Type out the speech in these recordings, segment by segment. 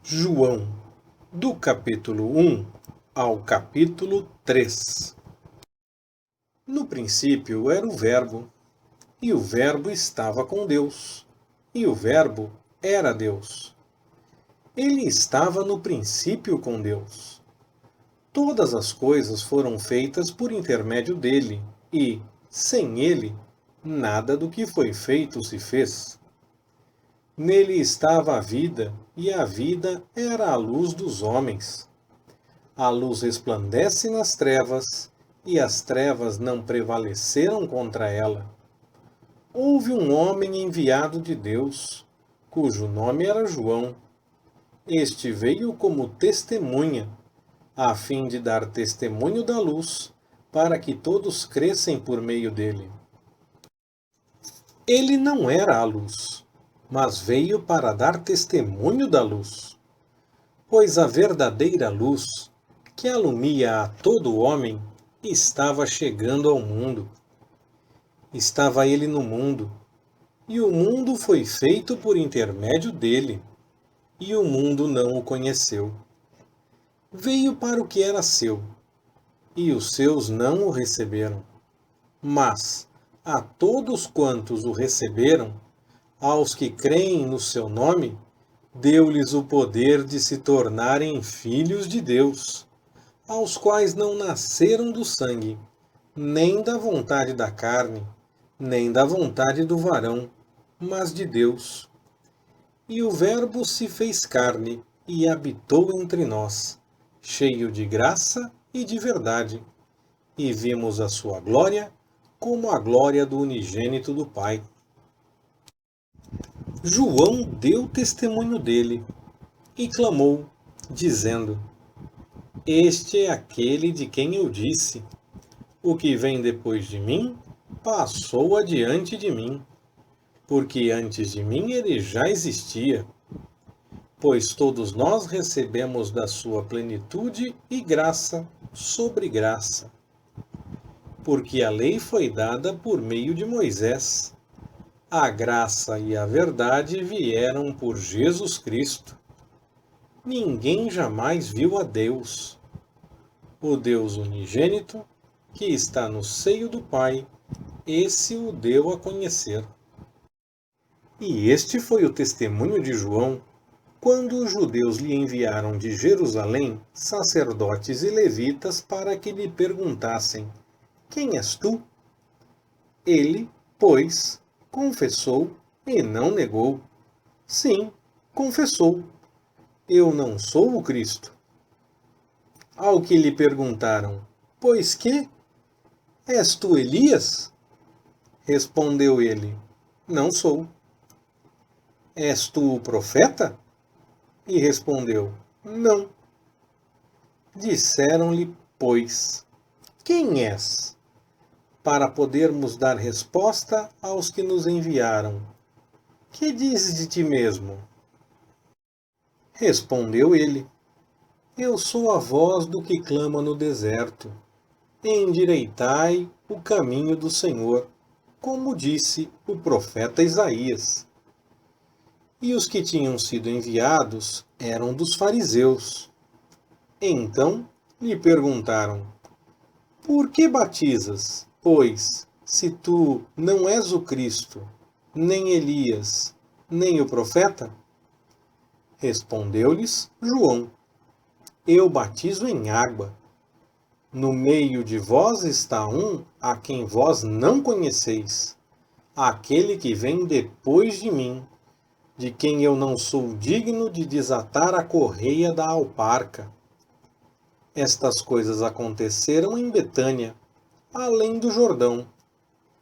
João, do capítulo 1 ao capítulo 3. No princípio era o Verbo, e o Verbo estava com Deus, e o Verbo era Deus. Ele estava no princípio com Deus. Todas as coisas foram feitas por intermédio dele, e, sem ele, nada do que foi feito se fez. Nele estava a vida, e a vida era a luz dos homens. A luz resplandece nas trevas, e as trevas não prevaleceram contra ela. Houve um homem enviado de Deus, cujo nome era João. Este veio como testemunha, a fim de dar testemunho da luz, para que todos crescem por meio dele. Ele não era a luz, mas veio para dar testemunho da luz. Pois a verdadeira luz, que alumia a todo homem, estava chegando ao mundo. Estava ele no mundo, e o mundo foi feito por intermédio dele, e o mundo não o conheceu. Veio para o que era seu, e os seus não o receberam. Mas a todos quantos o receberam, aos que creem no seu nome, deu-lhes o poder de se tornarem filhos de Deus, aos quais não nasceram do sangue, nem da vontade da carne, nem da vontade do varão, mas de Deus. E o Verbo se fez carne e habitou entre nós, cheio de graça e de verdade, e vimos a sua glória como a glória do unigênito do Pai. João deu testemunho dele e clamou, dizendo: Este é aquele de quem eu disse: O que vem depois de mim passou adiante de mim, porque antes de mim ele já existia. Pois todos nós recebemos da sua plenitude e graça sobre graça. Porque a lei foi dada por meio de Moisés. A graça e a verdade vieram por Jesus Cristo. Ninguém jamais viu a Deus. O Deus unigênito, que está no seio do Pai, esse o deu a conhecer. E este foi o testemunho de João, quando os judeus lhe enviaram de Jerusalém sacerdotes e levitas para que lhe perguntassem: Quem és tu? Ele, pois, confessou e não negou. Sim, confessou: Eu não sou o Cristo. Ao que lhe perguntaram: Pois que? És tu Elias? Respondeu ele: Não sou. És tu o profeta? E respondeu: Não. Disseram-lhe, pois: Quem és? Para podermos dar resposta aos que nos enviaram. Que dizes de ti mesmo? Respondeu ele: Eu sou a voz do que clama no deserto. Endireitai o caminho do Senhor, como disse o profeta Isaías. E os que tinham sido enviados eram dos fariseus. Então lhe perguntaram: Por que batizas? Pois, se tu não és o Cristo, nem Elias, nem o profeta? Respondeu-lhes João: Eu batizo em água. No meio de vós está um a quem vós não conheceis, aquele que vem depois de mim, de quem eu não sou digno de desatar a correia da alparca. Estas coisas aconteceram em Betânia, além do Jordão,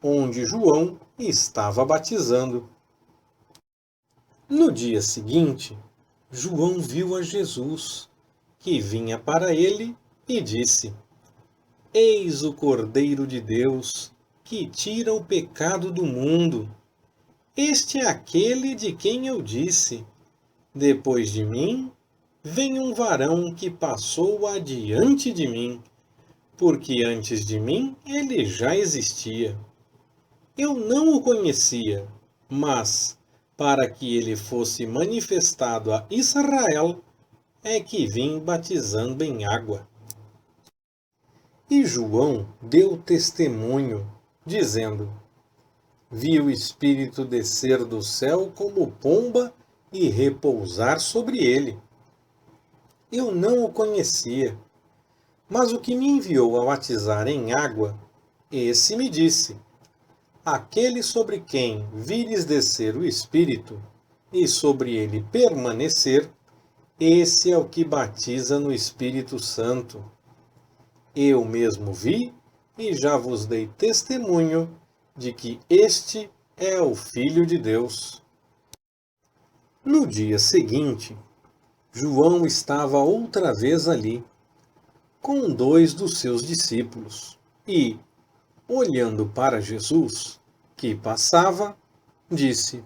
onde João estava batizando. No dia seguinte, João viu a Jesus, que vinha para ele, e disse: Eis o Cordeiro de Deus, que tira o pecado do mundo. Este é aquele de quem eu disse: Depois de mim, vem um varão que passou adiante de mim, porque antes de mim ele já existia. Eu não o conhecia, mas, para que ele fosse manifestado a Israel, é que vim batizando em água. E João deu testemunho, dizendo: Vi o Espírito descer do céu como pomba e repousar sobre ele. Eu não o conhecia, mas o que me enviou a batizar em água, esse me disse: Aquele sobre quem vires descer o Espírito, e sobre ele permanecer, esse é o que batiza no Espírito Santo. Eu mesmo vi e já vos dei testemunho de que este é o Filho de Deus. No dia seguinte, João estava outra vez ali, com 2 dos seus discípulos, e, olhando para Jesus, que passava, disse: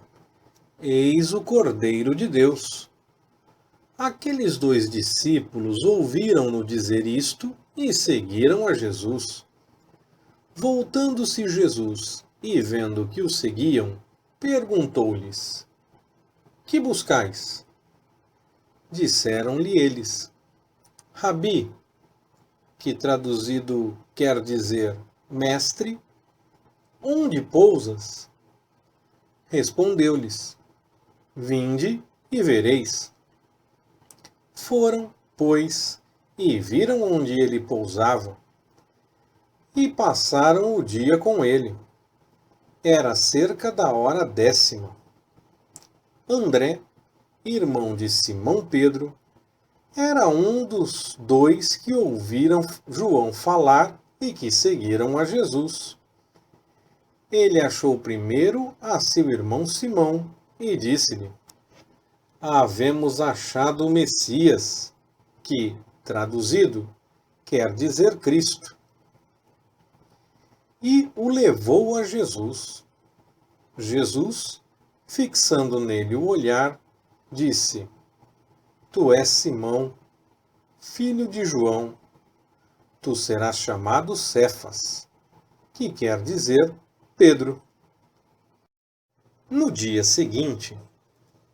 Eis o Cordeiro de Deus. Aqueles 2 discípulos ouviram-no dizer isto e seguiram a Jesus. Voltando-se Jesus e vendo que o seguiam, perguntou-lhes: Que buscais? Disseram-lhe eles: Rabi, que traduzido quer dizer mestre, onde pousas? Respondeu-lhes: Vinde e vereis. Foram, pois, e viram onde ele pousava, e passaram o dia com ele. Era cerca da hora 10ª. André, irmão de Simão Pedro, era um dos 2 que ouviram João falar e que seguiram a Jesus. Ele achou primeiro a seu irmão Simão e disse-lhe: Havemos achado o Messias, que, traduzido, quer dizer Cristo. E o levou a Jesus. Jesus, fixando nele o olhar, disse: Tu és Simão, filho de João. Tu serás chamado Cefas, que quer dizer Pedro. No dia seguinte,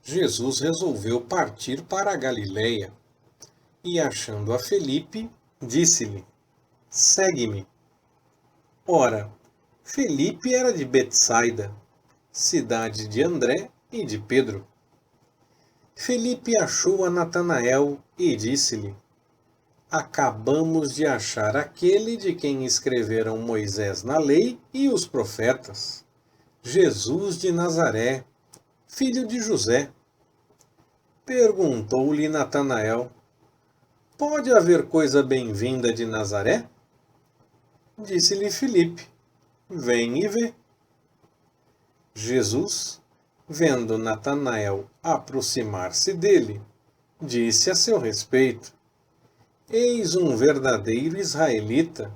Jesus resolveu partir para a Galiléia e, achando a Felipe, disse-lhe: Segue-me. Ora, Felipe era de Betsaida, cidade de André e de Pedro. Felipe achou a Natanael e disse-lhe: Acabamos de achar aquele de quem escreveram Moisés na lei e os profetas, Jesus de Nazaré, filho de José. Perguntou-lhe Natanael: Pode haver coisa bem-vinda de Nazaré? Disse-lhe Filipe: Vem e vê. Jesus, vendo Natanael aproximar-se dele, disse a seu respeito: Eis um verdadeiro israelita,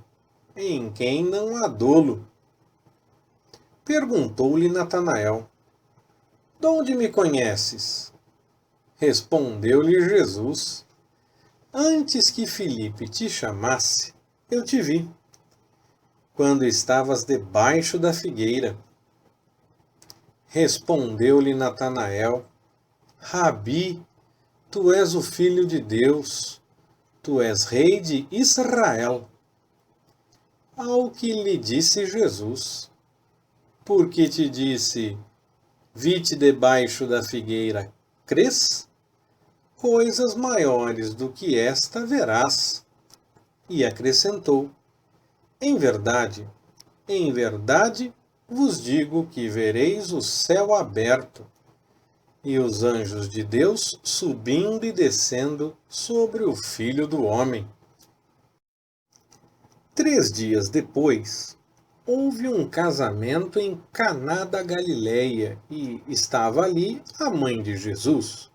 em quem não há dolo. Perguntou-lhe Natanael: De onde me conheces? Respondeu-lhe Jesus: Antes que Filipe te chamasse, eu te vi, quando estavas debaixo da figueira. Respondeu-lhe Natanael: Rabi, tu és o Filho de Deus, tu és Rei de Israel. Ao que lhe disse Jesus: Porque te disse, vi-te debaixo da figueira, crês? Coisas maiores do que esta verás. E acrescentou: em verdade, vos digo que vereis o céu aberto, e os anjos de Deus subindo e descendo sobre o Filho do Homem. 3 dias depois, houve um casamento em Caná da Galileia, e estava ali a mãe de Jesus.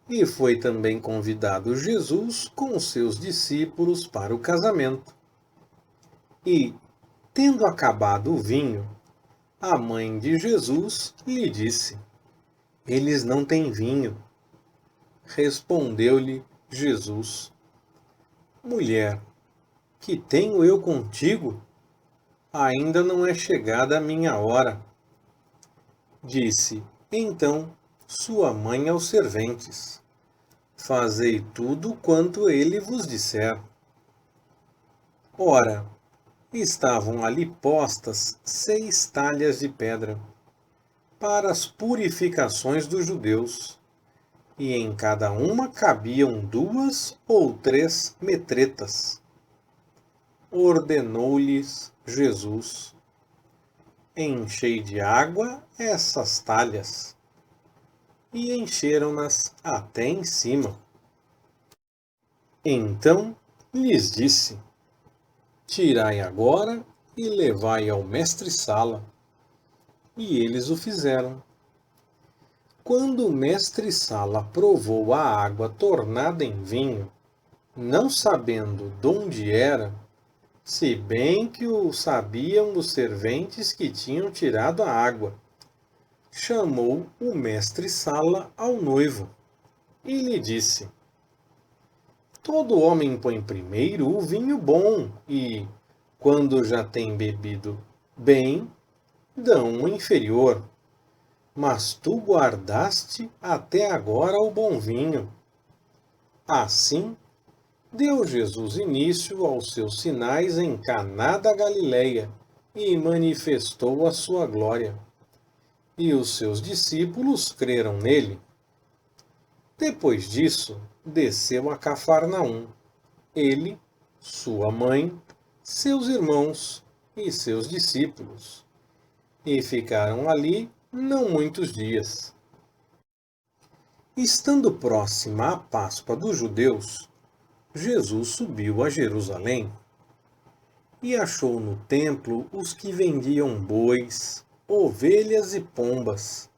E foi também convidado Jesus com os seus discípulos para o casamento. E, tendo acabado o vinho, a mãe de Jesus lhe disse: Eles não têm vinho. Respondeu-lhe Jesus: Mulher, que tenho eu contigo? Ainda não é chegada a minha hora. Disse então sua mãe aos serventes: fazei tudo quanto ele vos disser. Ora, estavam ali postas 6 talhas de pedra, para as purificações dos judeus, e em cada uma cabiam 2 ou 3 metretas. Ordenou-lhes Jesus: enchei de água essas talhas. E encheram-nas até em cima. Então lhes disse: tirai agora e levai ao mestre-sala. E eles o fizeram. Quando o mestre-sala provou a água tornada em vinho, não sabendo donde era, se bem que o sabiam os serventes que tinham tirado a água, chamou o mestre-sala ao noivo e lhe disse: todo homem põe primeiro o vinho bom e, quando já tem bebido bem, dão o inferior. Mas tu guardaste até agora o bom vinho. Assim, deu Jesus início aos seus sinais em Caná da Galileia e manifestou a sua glória. E os seus discípulos creram nele. Depois disso, desceu a Cafarnaum, ele, sua mãe, seus irmãos e seus discípulos, e ficaram ali não muitos dias. Estando próxima a Páscoa dos judeus, Jesus subiu a Jerusalém e achou no templo os que vendiam bois, ovelhas e pombas,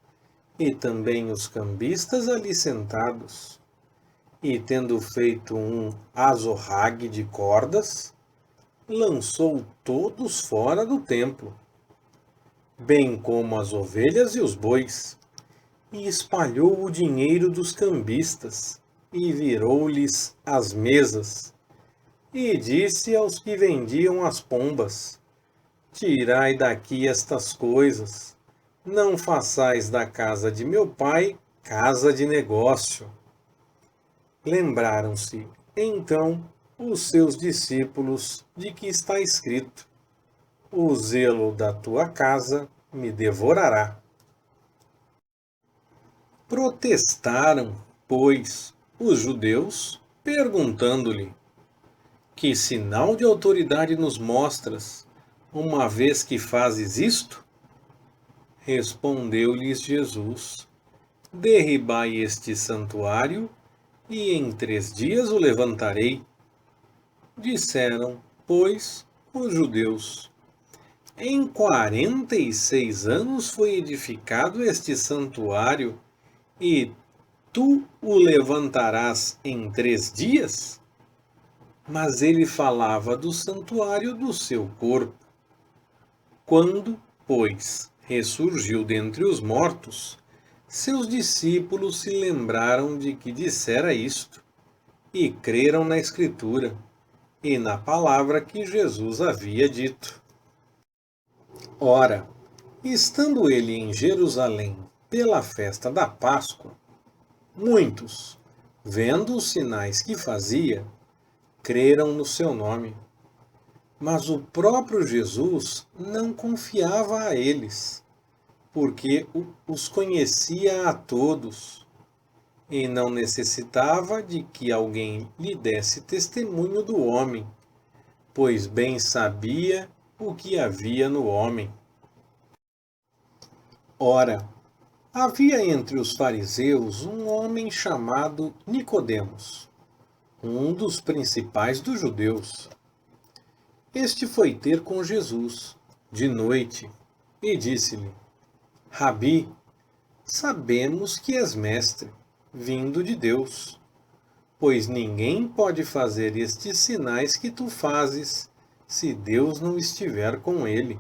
e também os cambistas ali sentados. E tendo feito um azorrague de cordas, lançou todos fora do templo, bem como as ovelhas e os bois, e espalhou o dinheiro dos cambistas, e virou-lhes as mesas, e disse aos que vendiam as pombas: tirai daqui estas coisas, não façais da casa de meu pai casa de negócio. Lembraram-se, então, os seus discípulos de que está escrito: o zelo da tua casa me devorará. Protestaram, pois, os judeus, perguntando-lhe: que sinal de autoridade nos mostras, uma vez que fazes isto? Respondeu-lhes Jesus: derribai este santuário, e em 3 dias o levantarei. Disseram, pois, os judeus: em 46 anos foi edificado este santuário, e tu o levantarás em 3 dias? Mas ele falava do santuário do seu corpo. Quando, pois, ressurgiu dentre os mortos, seus discípulos se lembraram de que dissera isto, e creram na Escritura e na palavra que Jesus havia dito. Ora, estando ele em Jerusalém pela festa da Páscoa, muitos, vendo os sinais que fazia, creram no seu nome. Mas o próprio Jesus não confiava a eles, porque os conhecia a todos, e não necessitava de que alguém lhe desse testemunho do homem, pois bem sabia o que havia no homem. Ora, havia entre os fariseus um homem chamado Nicodemos, um dos principais dos judeus. Este foi ter com Jesus, de noite, e disse-lhe: Rabi, sabemos que és mestre, vindo de Deus, pois ninguém pode fazer estes sinais que tu fazes, se Deus não estiver com ele.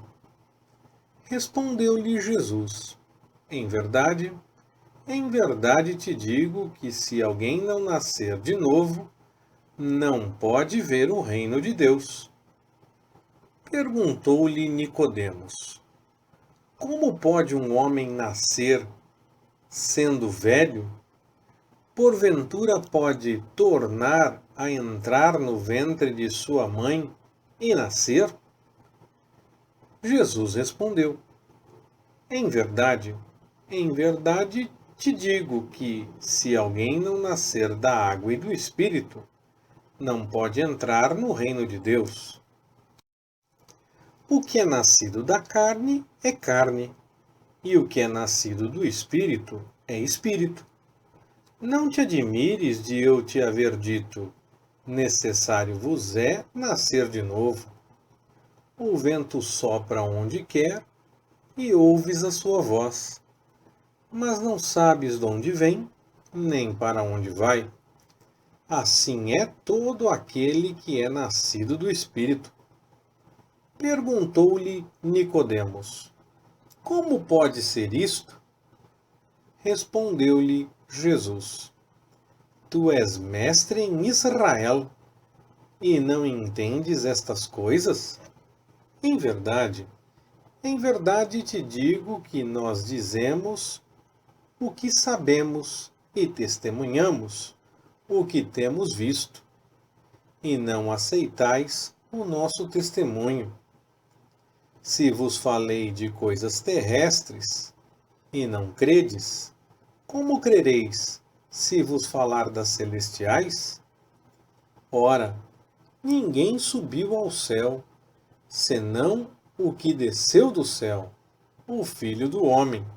Respondeu-lhe Jesus: em verdade te digo que se alguém não nascer de novo, não pode ver o reino de Deus. Perguntou-lhe Nicodemos: como pode um homem nascer sendo velho? porventura pode tornar a entrar no ventre de sua mãe e nascer? Jesus respondeu: em verdade te digo que, se alguém não nascer da água e do Espírito, não pode entrar no reino de Deus. O que é nascido da carne é carne, e o que é nascido do Espírito é espírito. Não te admires de eu te haver dito: necessário vos é nascer de novo. O vento sopra onde quer, e ouves a sua voz, mas não sabes de onde vem, nem para onde vai. Assim é todo aquele que é nascido do Espírito. Perguntou-lhe Nicodemos: como pode ser isto? Respondeu-lhe Jesus: tu és mestre em Israel, e não entendes estas coisas? Em verdade te digo que nós dizemos o que sabemos e testemunhamos o que temos visto, e não aceitais o nosso testemunho. Se vos falei de coisas terrestres e não credes, como crereis se vos falar das celestiais? Ora, ninguém subiu ao céu, senão o que desceu do céu, o Filho do Homem.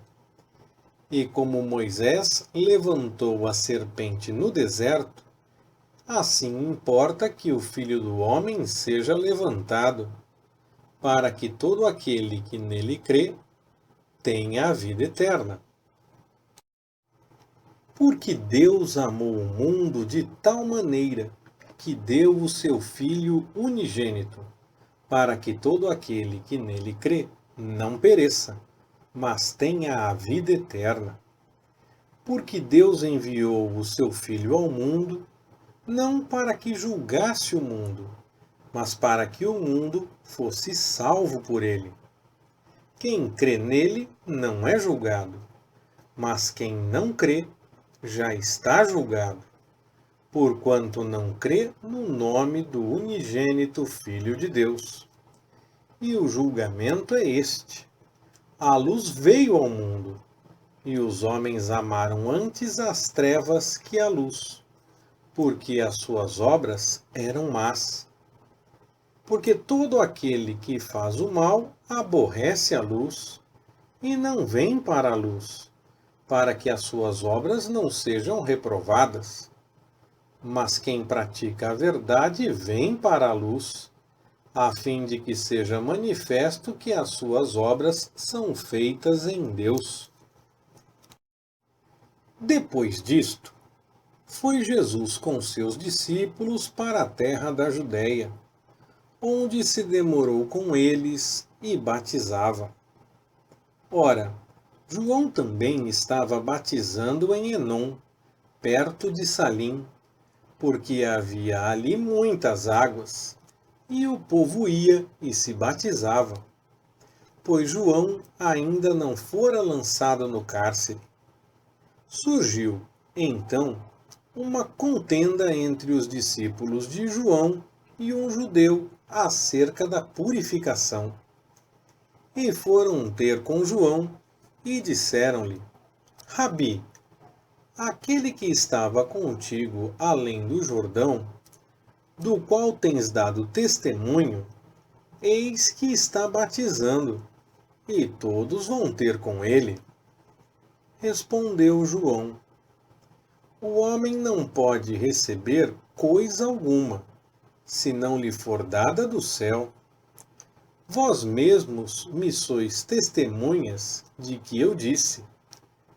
E como Moisés levantou a serpente no deserto, assim importa que o Filho do Homem seja levantado, para que todo aquele que nele crê tenha a vida eterna. Porque Deus amou o mundo de tal maneira que deu o seu Filho unigênito, para que todo aquele que nele crê não pereça, mas tenha a vida eterna. Porque Deus enviou o seu Filho ao mundo, não para que julgasse o mundo, mas para que o mundo fosse salvo por ele. Quem crê nele não é julgado, mas quem não crê já está julgado, porquanto não crê no nome do unigênito Filho de Deus. E o julgamento é este: a luz veio ao mundo, e os homens amaram antes as trevas que a luz, porque as suas obras eram más. Porque todo aquele que faz o mal aborrece a luz, e não vem para a luz, para que as suas obras não sejam reprovadas. Mas quem pratica a verdade vem para a luz, a fim de que seja manifesto que as suas obras são feitas em Deus. Depois disto, foi Jesus com seus discípulos para a terra da Judéia, onde se demorou com eles e batizava. Ora, João também estava batizando em Enom, perto de Salim, porque havia ali muitas águas, e o povo ia e se batizava, pois João ainda não fora lançado no cárcere. Surgiu, então, uma contenda entre os discípulos de João e um judeu acerca da purificação. E foram ter com João e disseram-lhe: Rabi, aquele que estava contigo além do Jordão, do qual tens dado testemunho, eis que está batizando, e todos vão ter com ele. Respondeu João: o homem não pode receber coisa alguma, se não lhe for dada do céu. Vós mesmos me sois testemunhas de que eu disse: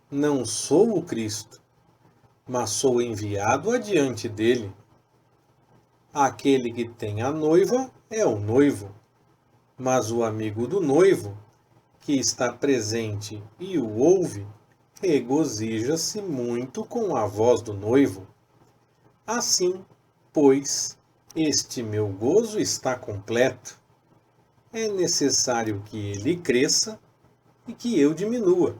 não sou o Cristo, mas sou enviado adiante dele. Aquele que tem a noiva é o noivo, mas o amigo do noivo, que está presente e o ouve, regozija-se muito com a voz do noivo. Assim, pois, este meu gozo está completo. É necessário que ele cresça e que eu diminua.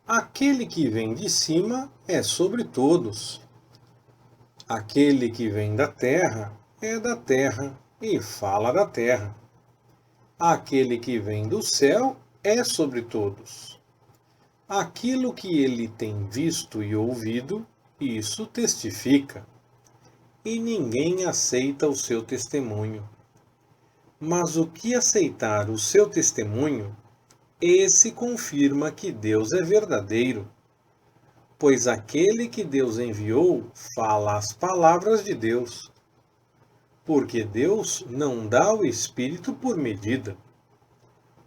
Aquele que vem de cima é sobre todos. Aquele que vem da terra é da terra e fala da terra. Aquele que vem do céu é sobre todos. Aquilo que ele tem visto e ouvido, isso testifica, e ninguém aceita o seu testemunho. Mas o que aceitar o seu testemunho, esse confirma que Deus é verdadeiro, pois aquele que Deus enviou fala as palavras de Deus, porque Deus não dá o Espírito por medida.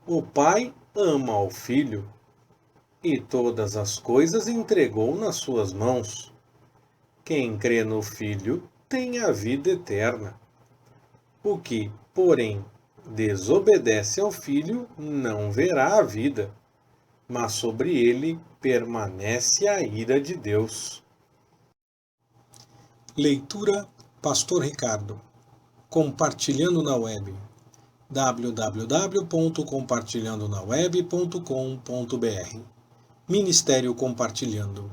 O Pai ama ao Filho, e todas as coisas entregou nas suas mãos. Quem crê no Filho tem a vida eterna. O que, porém, desobedece ao Filho não verá a vida, mas sobre ele permanece a ira de Deus. Leitura Pastor Ricardo. Compartilhando na web. www.compartilhandonaweb.com.br Ministério Compartilhando.